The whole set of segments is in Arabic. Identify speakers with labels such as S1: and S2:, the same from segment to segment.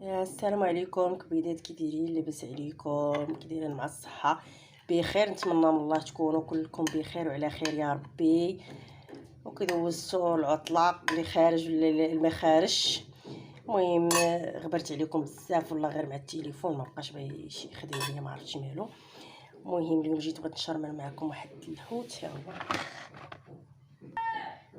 S1: السلام عليكم كبيدات، كي دايرين؟ لاباس عليكم؟ كي دايرين مع الصحه بخير؟ نتمنى من الله تكونوا كلكم بخير وعلى خير يا ربي، وكدوزتوا العطله اللي خارج ولا ما خارج. المهم غبرت عليكم بزاف والله، غير مع التليفون ما بقاش باغي شي يخدم ليا، ما عرفتش مالو. المهم اليوم جيت بغيت نشرمل معكم واحد الحوت. ها هو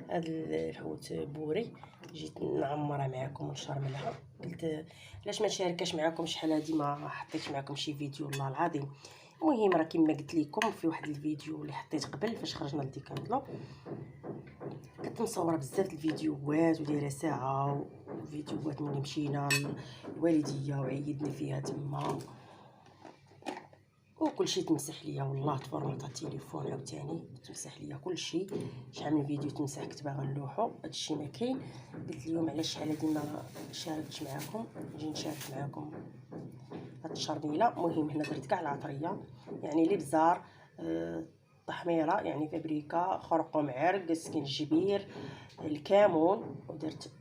S1: هاد الحوت بوري، جيت نعمرها معكم ونشرملها. قلت علاش ما نشاركاش معكم؟ شحال هادي ما حطيتش معكم شي فيديو والله العظيم. المهم راه كما قلت لكم في واحد الفيديو اللي حطيت قبل فاش خرجنا لديكاطلون، كنت مصوره بزاف الفيديوهات ودايره ساعه وفيديوهات ملي مشينا للوالديه وعيدنا فيها تما وكلشي تمسح ليا والله، تفرمت التليفون عاوتاني تمسح ليا كلشي. شحال من فيديو تمسح كنت باغا نلوحو، هادشي ما كاين. قلت اليوم علاش شحال هادي ما شاركتش معكم، نجي نشارك معكم هاد الشرميله. المهم هنا درت كاع العطريه، يعني الابزار، التحميره يعني فابريكا، خرقوم، عرق، سكنجبير، الكمون، ودرت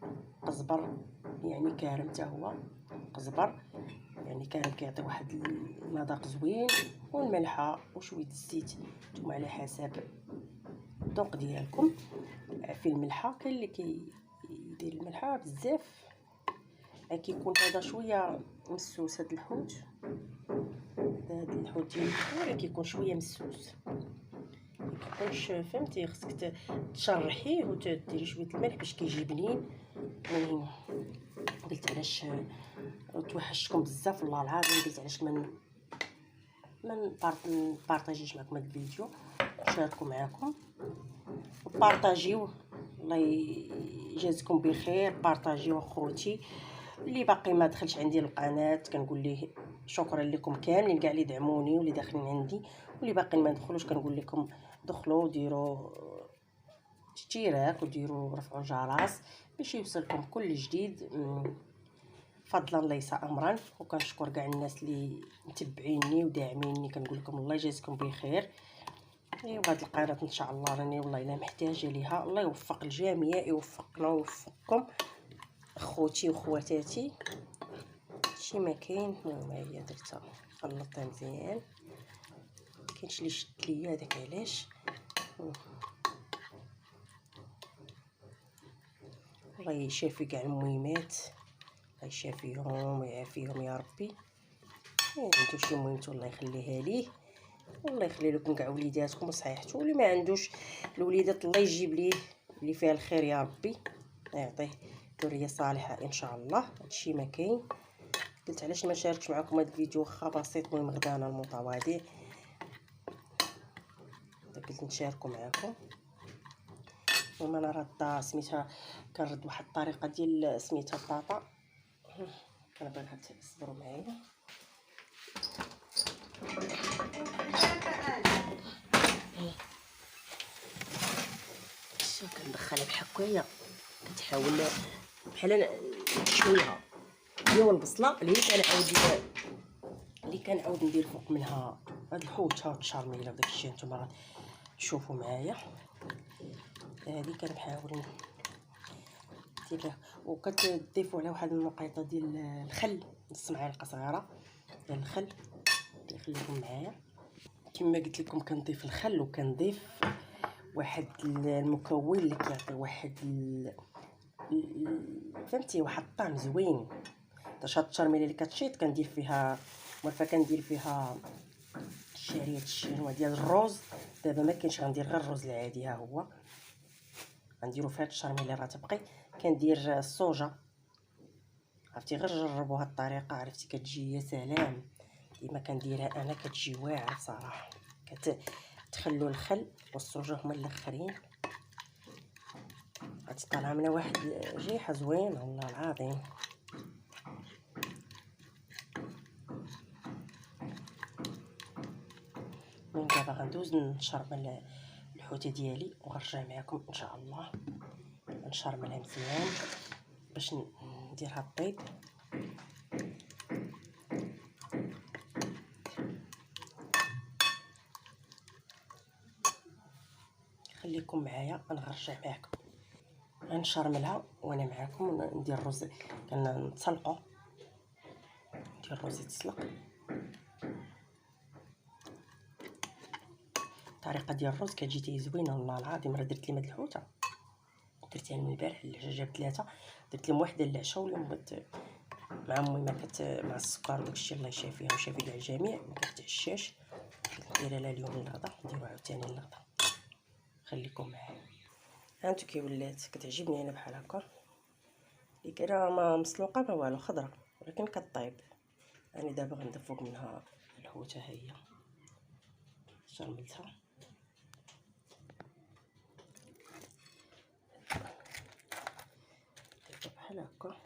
S1: قزبر يعني كارم حتى هو قزبر يعني كان كيعطي واحد المذاق زوين، والملحه وشويه الزيت، نتوما على حسب الذوق ديالكم في الملحه. كاين اللي كيدير الملحه بزاف، كيكون هذا شويه مسوس. هذا الحوت ديال البوري كيكون شويه مسوس، مكيكونش فهمتي، خصك تشرحيه وتديري شويه الملح باش كيجي بنين. المهم قلت علاش توحشتكم بزاف والله العظيم، قلت علاش ما نبارطاجيش معكم هذا الفيديو، نشاركو معكم وبارطاجيوه. الله يجازيكم بخير، بارطاجيوه اخوتي. اللي باقي ما دخلش عندي القناه كنقول ليه شكرا لكم كاملين كاع اللي دعموني واللي داخلين عندي، واللي باقي ما دخلوش كنقول لكم دخلوا وديروا اشتراك وديروا رفعوا الجرس باش يوصلكم كل جديد فضلا ليس امرا. وكنشكر كاع الناس اللي متبعيني وداعميني، كنقول لكم الله يجازيكم بخير. ايوا هاد القناه ان شاء الله راني والله الا محتاجه ليها. الله يوفق الجميع، يوفقنا ويوفقكم اخوتي وخواتاتي. شي ما كاين. المهم هي درتها خلطتها مزيان، مكاينش اللي شد ليا هذاك علاش. الله يشافي كاع المهمات، الله يشافيهم ويعافيهم يا ربي. عنده شي مهمته الله يخليها ليه، والله يخلي لكم كاع وليداتكم وصحيحته، واللي ما عندوش الوليدات الله يجيب ليه اللي فيها الخير يا ربي، يعطيه ذريه صالحه ان شاء الله. هادشي ما كاين. قلت علاش ما نشاركش معكم هذا الفيديو واخا بسيط. المهم غدا انا المتواضع قلت نشاركو معكم. المهم انا راده سميتها، كنرد واحد الطريقه ديال سميتها البطاطا، كنبغيها تصبروا معايا. شوف كندخلها بحال هكايا، كتحاول بحال شويه ديال البصله اللي كنعاود ندير فوق منها هاد الحوت. هاد الشرميله وداك الشيء نتوما تشوفوا معايا. هادي كنحاول ندير، وكتضيفوا عليها واحد النقيطه ديال الخل، نص معلقه صغيره ديال الخل. خليكم معايا. كما قلت لكم كنضيف الخل وكنضيف واحد المكون اللي كيعطي واحد فهمتي واحد الطعم زوين. درت هاد الترميله اللي كتشيط كندير فيها مرفه، كندير فيها الشعريه الشينوا ديال الروز. دابا ما كاينش، غندير غير الروز العادي، ها هو غنديرو في هاد الشرميله راه تبقي. كندير الصوجه، عرفتي غير جربوا هاد الطريقه، عرفتي كتجي يا سلام. ديما كنديرها انا كتجي واعره صراحه. كتخلوا الخل والصوجه هما الاخرين، غتطلع منها واحد ريحه زوينه والله العظيم. من دابا غندوز نشرمل الحوته ديالي وغنرجع معكم ان شاء الله. نشرملها مزيان باش نديرها الطيب. خليكم معايا انا غنرجع معكم. غنشرملها وانا معكم. ندير الرز كنتسلقو ديال الرز يتسلق. الطريقه ديال الرز كتجي زوينه والله العظيم. راه درت لي هاد الحوته درتها من البارح الدجاجه ب3، درت لهم وحده العشاء واليوم بغيت مع امي مع السكر وداكشي الله يشافيها ويشافي كاع الجميع ما كتعشاش. نديرها لها اليوم للغدا، نديرو عاوتاني للغدا. خليكم معايا. هانتو كي ولات كتعجبني انا بحال هكا اللي كاينه ما مسلوقه ما والو، خضره ولكن كطيب. راني دابا غندفوق منها الحوته. ها هي شرملتها بحال هكا.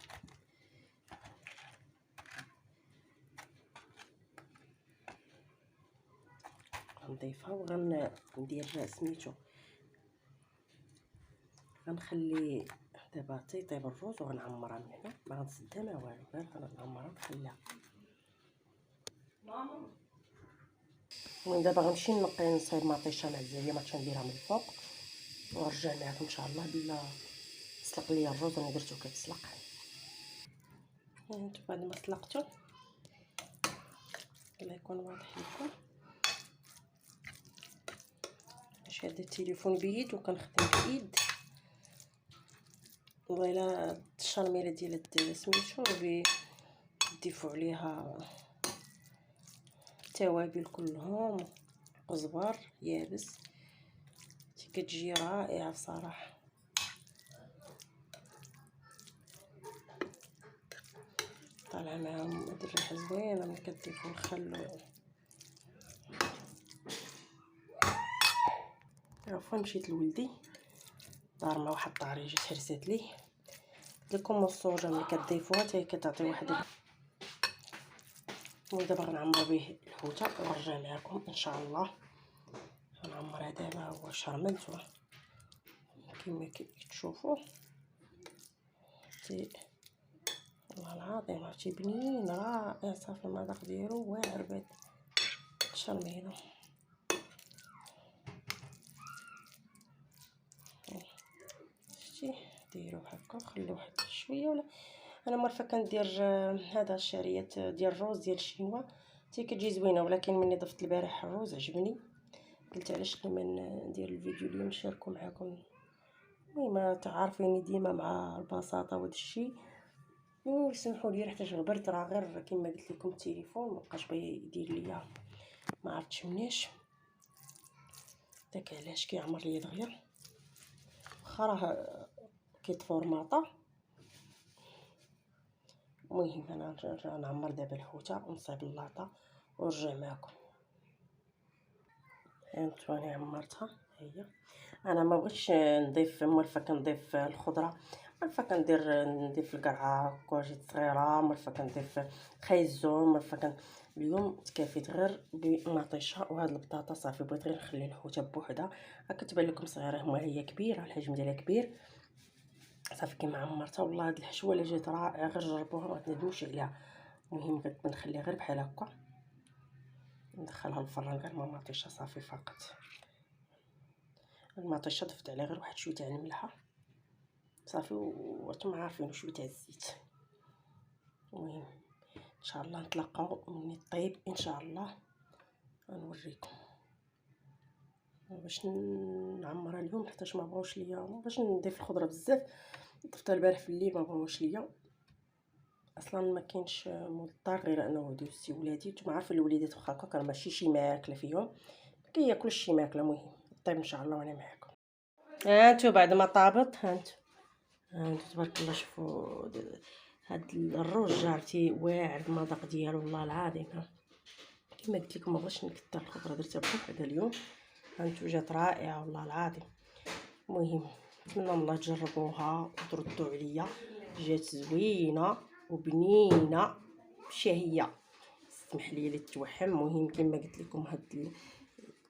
S1: غنضيفها وغندير سميتو، غنخلي دابا تيطيب الرز وغنعمرها من هنا. ما غنسدها ما والو، غير غنعمرها ونخليها. المهم دابا غنمشي نقي نصايب مطيشه مع الزعيمات نديرها من الفوق ونرجع معكم ان شاء الله. بلا سلق ليا الرز انا درتو كيتسلق. هانتو بعد ما سلقتو الله يكون واضح لكم. شاده التليفون بيد وكنخدم بايد. والله الا الشرميله ديال سميتو بيضيفوا عليها التوابل كلهم، قزبر يابس، كتجي رائعه بصراحه. طالعه معاهم هاد الريحه زوينه ملي كتضيفوا الخل. عفوا مشيت لولدي دار مع واحد الطاري جات هرسات ليه. قلت لكم الصوجه ملي كتضيفوها حتى هي كتعطي واحد. ودابا غنعمر به الحوته ونرجع معكم ان شاء الله. غنعمرها دابا هو شرملته كما كتشوفوا. والله العظيم عرفتي بنين رائع. صافي المذاق ديالو واعر بهاد الشرميله. شتي ديروه هكا وخليوه واحد شويه. ولا انا مرفه كندير هذا الشعريات ديال الروز ديال الشينوا حتى كتجي زوينه، ولكن ملي ضفت البارح الروز عجبني قلت علاش لما ندير الفيديو اليوم نشاركو معكم. المهم تعرفيني ديما مع البساطه وهذا الشيء. وسمحوا لي حتى غبرت، راه غير كما قلت لكم التليفون مابقاش باغي يدير ليا ما عرفتش مناش. داك علاش كيعمر ليا دغيا واخا راه كيتفورماطا. المهم انا نعمر دابا الحوته ونصايب اللاطه ونرجع معكم. هانتو راني عمرتها. هي انا ما بغيتش نضيف مرفه كنضيف الخضره. مرفه نضيف القرعه كوارجيت صغيره، مرفه كنضيف خيزو، مرفه اليوم تكافيت غير بمطيشه وهاد البطاطا. صافي بغيت غير نخلي الحوته بوحدها كتبان لكم صغيره، هما هي كبيره الحجم ديالها كبير. صافي كيما عمرتها والله هاد الحشوه اللي جات رائعه، غير جربوها ما تندموش عليها. المهم غنخليها غير بحال هكا، ندخلها للفران غير ما مطيشه صافي فقط. المطيشه ضفت عليها غير واحد شويه تاع الملحه صافي وانتم عارفين شويه تاع الزيت. المهم ان شاء الله نتلاقاو ملي طيب ان شاء الله غنوريكم. باش نعمرها اليوم حيتاش ما بغاوش ليا باش نضيف الخضره بزاف. ضفتها البارح في الليل ما بغاوش ليا اصلا. ما كاينش مضطر غير انه دوزتي ولادي. نتوما عارفين الوليدات واخا هكا ماشي شي ماكله فيهم كياكلوا شي ماكله. المهم طيب ان شاء الله وانا معكم. هانتو بعد ما طابت هانتو تبارك الله. شوفوا هاد الروز جارتي واعر المذاق ديالو والله العظيم. كما قلت لكم ما بغيتش نكثر الخضره درتها بوحدها اليوم. هانتو جات رائعه والله العظيم. المهم نتمنى من الله تجربوها وتردوا عليا. جات زوينه وبنينه شهيه. اسمح لي للتوحم. المهم كما قلت لكم هاد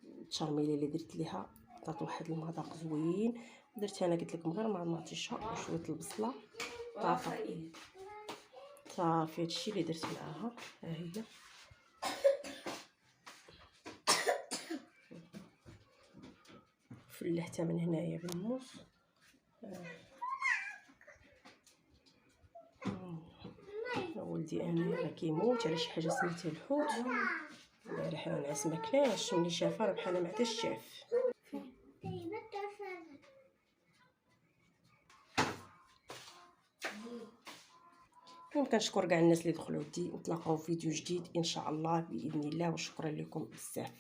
S1: التشرميله اللي درت ليها عطات واحد المذاق زوين. درت انا قلت لكم غير مع المطيشه وشويه البصله صافي. صافي هادشي اللي درت معاها. ها هي فلحتها من هنايا بالموس. ولدي انا راه كيموت على شي حاجه سميتها الحوت. البارح نعس ما كلاش، ملي شافها راه بحال ما عادش شاف. كنشكر كاع الناس اللي دخلوا نتلاقاو في فيديو جديد ان شاء الله باذن الله، وشكرا لكم بزاف.